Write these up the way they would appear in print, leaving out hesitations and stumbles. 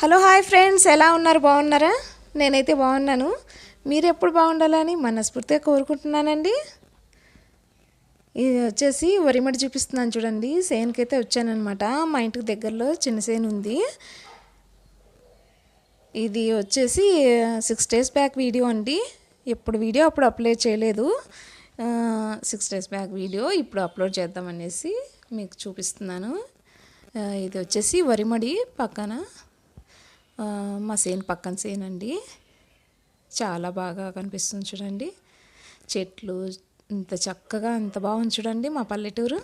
Hello hi friends, ఎలా ఉన్నారు? బాగున్నారా? నేనైతే బాగున్నాను. మీరు ఎప్పుడు బాగుండాలని మనస్ఫూర్తిగా కోరుకుంటున్నానండి. ఇది వచ్చేసి వరిమడి చూపిస్తున్నాను చూడండి. సేనుకైతే వచ్చానమాట. మా ఇంటికి దగ్గరలో చిన్న సేను ఉంది. ఇది వచ్చేసి 6 days బ్యాక్ వీడియో అండి. ఎప్పుడు వీడియో అప్పుడు అప్లోడ్ చేయలేదు. 6 days బ్యాక్ వీడియో ఇప్పుడు అప్లోడ్ చేద్దామనేసి మీకు చూపిస్తున్నాను. ఇది వచ్చేసి వరిమడి పక్కన మా సేను పక్కన సేను అండి. చాలా బాగా కనిపిస్తుంది చూడండి. చెట్లు ఇంత చక్కగా ఎంత బాగుంది చూడండి మా పల్లెటూరు.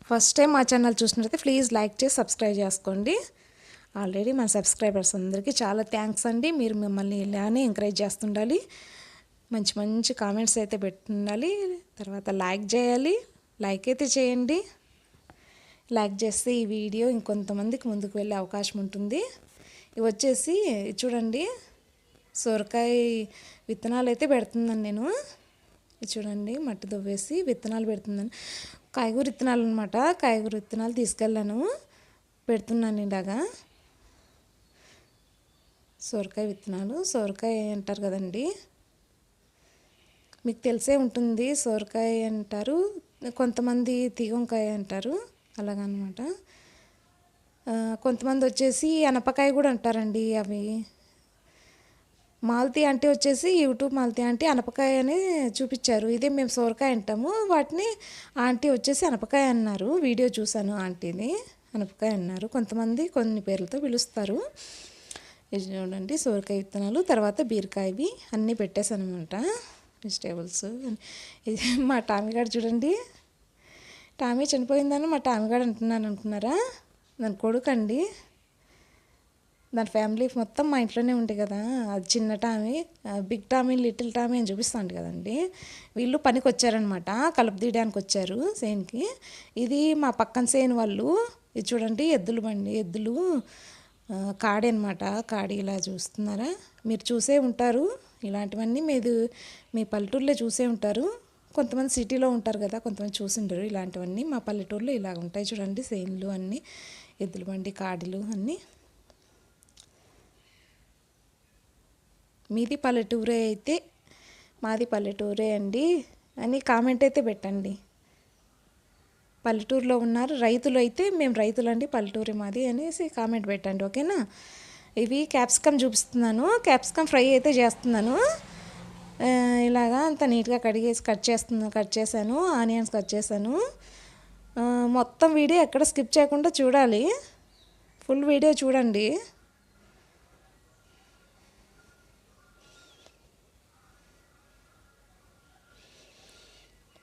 ఫస్ట్ టైం మా ఛానల్ చూసినట్లయితే ప్లీజ్ లైక్ చేసి సబ్స్క్రైబ్ చేసుకోండి. ఆల్రెడీ మన సబ్స్క్రైబర్స్ అందరికీ చాలా థ్యాంక్స్ అండి. మీరు మిమ్మల్ని ఇలానే ఎంకరేజ్ చేస్తుండాలి. మంచి మంచి కామెంట్స్ అయితే పెట్టుండాలి. తర్వాత లైక్ చేయాలి. లైక్ అయితే చేయండి. లైక్ చేస్తే ఈ వీడియో ఇంకొంతమందికి ముందుకు వెళ్ళే అవకాశం ఉంటుంది. ఇవి వచ్చేసి చూడండి, సొరకాయ విత్తనాలు అయితే పెడుతున్నాను నేను. చూడండి, మట్టి దువ్వేసి విత్తనాలు పెడుతున్నాను. కాయగూర విత్తనాలు అనమాట. కాయగూర విత్తనాలు తీసుకెళ్ళాను, పెడుతున్నాను ఇలాగా. సొరకాయ విత్తనాలు, సొరకాయ అంటారు కదండి, మీకు తెలిసే ఉంటుంది. సొరకాయ అంటారు, కొంతమంది తీగంకాయ అంటారు, అలాగనమాట. కొంతమంది వచ్చేసి అనపకాయ కూడా అంటారండి. అవి మాలతి అంటే వచ్చేసి యూట్యూబ్ మాలతి అంటే అనపకాయ అని చూపించారు. ఇదే మేము సొరకాయ అంటాము. వాటిని ఆంటీ వచ్చేసి అనపకాయ అన్నారు. వీడియో చూశాను, ఆంటీని అనపకాయ అన్నారు. కొంతమంది కొన్ని పేర్లతో పిలుస్తారు. ఇది చూడండి, సొరకాయ విత్తనాలు, తర్వాత బీరకాయవి అన్నీ పెట్టేశాను అనమాట. వెజిటేబుల్స్. ఇది మా టామీగాడు చూడండి. టామీ చనిపోయిందని మా టామీగాడు అంటున్నాను అనుకున్నారా? దాని కొడుకు అండి. దాని ఫ్యామిలీ మొత్తం మా ఇంట్లోనే ఉంటాయి కదా. అది చిన్న Tommy, big Tommy, little Tommy అని చూపిస్తాండి కదండి. వీళ్ళు పనికి వచ్చారనమాట, కలుపు తీయడానికి వచ్చారు సేన్కి. ఇది మా పక్కన సేను వాళ్ళు. ఇది చూడండి, ఎద్దులు బండి, ఎద్దులు కాడి అనమాట. కాడి ఇలా చూస్తున్నారా? మీరు చూసే ఉంటారు ఇలాంటివన్నీ. మీ పల్లెటూరులో చూసే ఉంటారు. కొంతమంది సిటీలో ఉంటారు కదా, కొంతమంది చూసింటారు. ఇలాంటివన్నీ మా పల్లెటూరులో ఇలా ఉంటాయి చూడండి. సేన్లు అన్నీ, ఎద్దుల బండి, కాడిలు అన్నీ. మీది పల్లెటూరే అయితే మాది పల్లెటూరే అండి అని కామెంట్ అయితే పెట్టండి. పల్లెటూరులో ఉన్నారు రైతులు అయితే మేము రైతులండి, పల్లెటూరే మాది అనేసి కామెంట్ పెట్టండి, ఓకేనా? ఇవి క్యాప్సికమ్ చూపిస్తున్నాను. క్యాప్సికమ్ ఫ్రై అయితే చేస్తున్నాను. ఇలాగా అంత నీట్గా కడిగేసి కట్ చేశాను. ఆనియన్స్ కట్ చేశాను. మొత్తం వీడియో ఎక్కడ స్కిప్ చేయకుండా చూడాలి. ఫుల్ వీడియో చూడండి.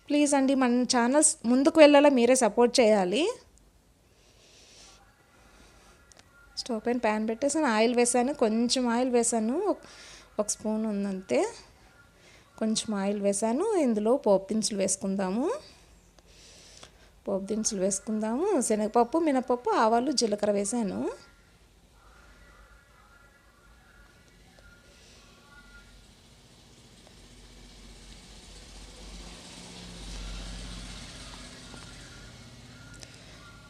ప్లీజ్ అండి, మన ఛానల్స్ ముందుకు వెళ్ళాలా మీరే సపోర్ట్ చేయాలి. స్టవ్ పైన ప్యాన్ పెట్టేసాను, ఆయిల్ వేసాను, కొంచెం ఆయిల్ వేసాను, ఒక స్పూన్ ఉందంతే. కొంచెం ఆయిల్ వేసాను. ఇందులో పోపు దినుసులు వేసుకుందాము. శనగపప్పు, మినపప్పు, ఆవాలు, జీలకర్ర వేసాను.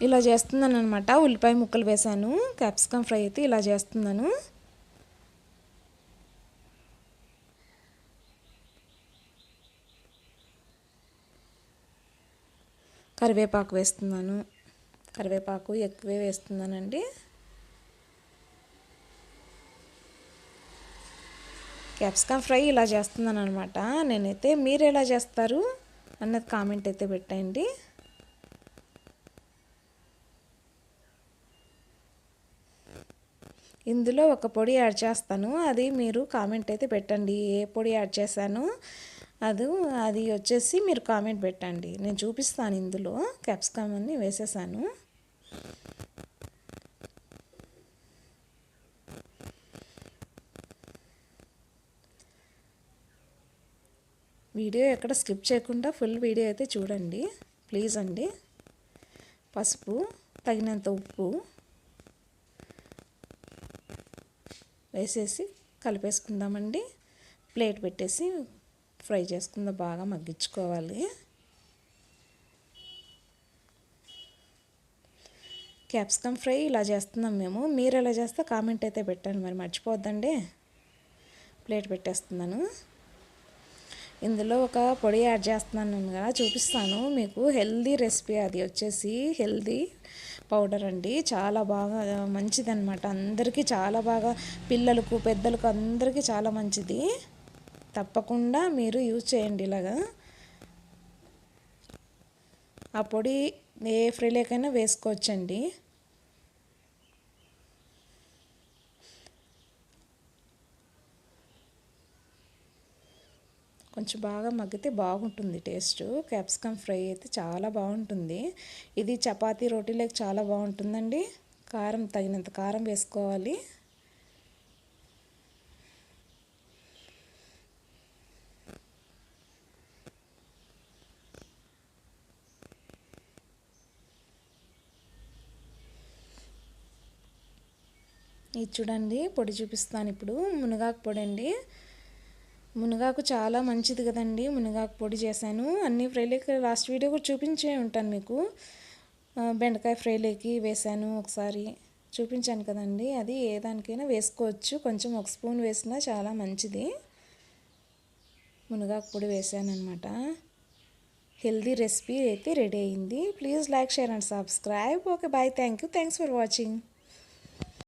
ఇలా చేస్తున్నాను అనమాట. ఉల్లిపాయ ముక్కలు వేసాను. క్యాప్సికమ్ ఫ్రై అయితే ఇలా చేస్తున్నాను. కరివేపాకు వేస్తున్నాను. కరివేపాకు ఎక్కువే వేస్తున్నానండి. క్యాప్సికమ్ ఫ్రై ఇలా చేస్తున్నాను అనమాట నేనైతే. మీరు ఎలా చేస్తారు అన్నది కామెంట్ అయితే పెట్టండి. ఇందులో ఒక పొడి యాడ్ చేస్తాను, అది మీరు కామెంట్ అయితే పెట్టండి. ఏ పొడి యాడ్ చేశాను అది వచ్చేసి మీరు కామెంట్ పెట్టండి, నేను చూపిస్తాను. ఇందులో క్యాప్సికమ్ అన్ని వేసేసాను. వీడియో ఎక్కడ స్కిప్ చేయకుండా ఫుల్ వీడియో అయితే చూడండి ప్లీజ్ అండి. పసుపు, తగినంత ఉప్పు వేసేసి కలిపేసుకుందామండి. ప్లేట్ పెట్టేసి ఫ్రై చేసుకుందాం, బాగా మగ్గించుకోవాలి. క్యాప్సికమ్ ఫ్రై ఇలా చేస్తున్నాం మేము. మీరు ఎలా చేస్తే కామెంట్ అయితే పెట్టండి, మరి మర్చిపోద్దండి. ప్లేట్ పెట్టేస్తున్నాను. ఇందులో ఒక పొడి యాడ్ చేస్తున్నాను కదా, చూపిస్తాను మీకు. హెల్దీ రెసిపీ, అది వచ్చేసి హెల్దీ పౌడర్ అండి. చాలా బాగా మంచిదన్నమాట. అందరికీ చాలా బాగా, పిల్లలకు పెద్దలకు అందరికీ చాలా మంచిది. తప్పకుండా మీరు యూజ్ చేయండి ఇలాగా. ఆ పొడి ఏ ఫ్రైలోకైనా వేసుకోవచ్చండి. కొంచెం బాగా మగ్గితే బాగుంటుంది టేస్ట్. క్యాప్సికమ్ ఫ్రై అయితే చాలా బాగుంటుంది. ఇది చపాతీ రోటీలకు చాలా బాగుంటుందండి. కారం తగినంత కారం వేసుకోవాలి. ఇది చూడండి, పొడి చూపిస్తాను ఇప్పుడు. మునగాకు పొడి అండి. మునగాకు చాలా మంచిది కదండి. మునగాకు పొడి చేశాను. అన్ని ఫ్రైలకి లాస్ట్ వీడియో కూడా చూపించే ఉంటాను మీకు. బెండకాయ ఫ్రైలోకి వేశాను ఒకసారి, చూపించాను కదండి. అది ఏ దానికైనా వేసుకోవచ్చు. కొంచెం ఒక స్పూన్ వేసినా చాలా మంచిది. మునగాకు పొడి వేసాను అనమాట. హెల్దీ రెసిపీ అయితే రెడీ అయింది. Please like, share and subscribe. Okay, bye. Thank you. Thanks for watching.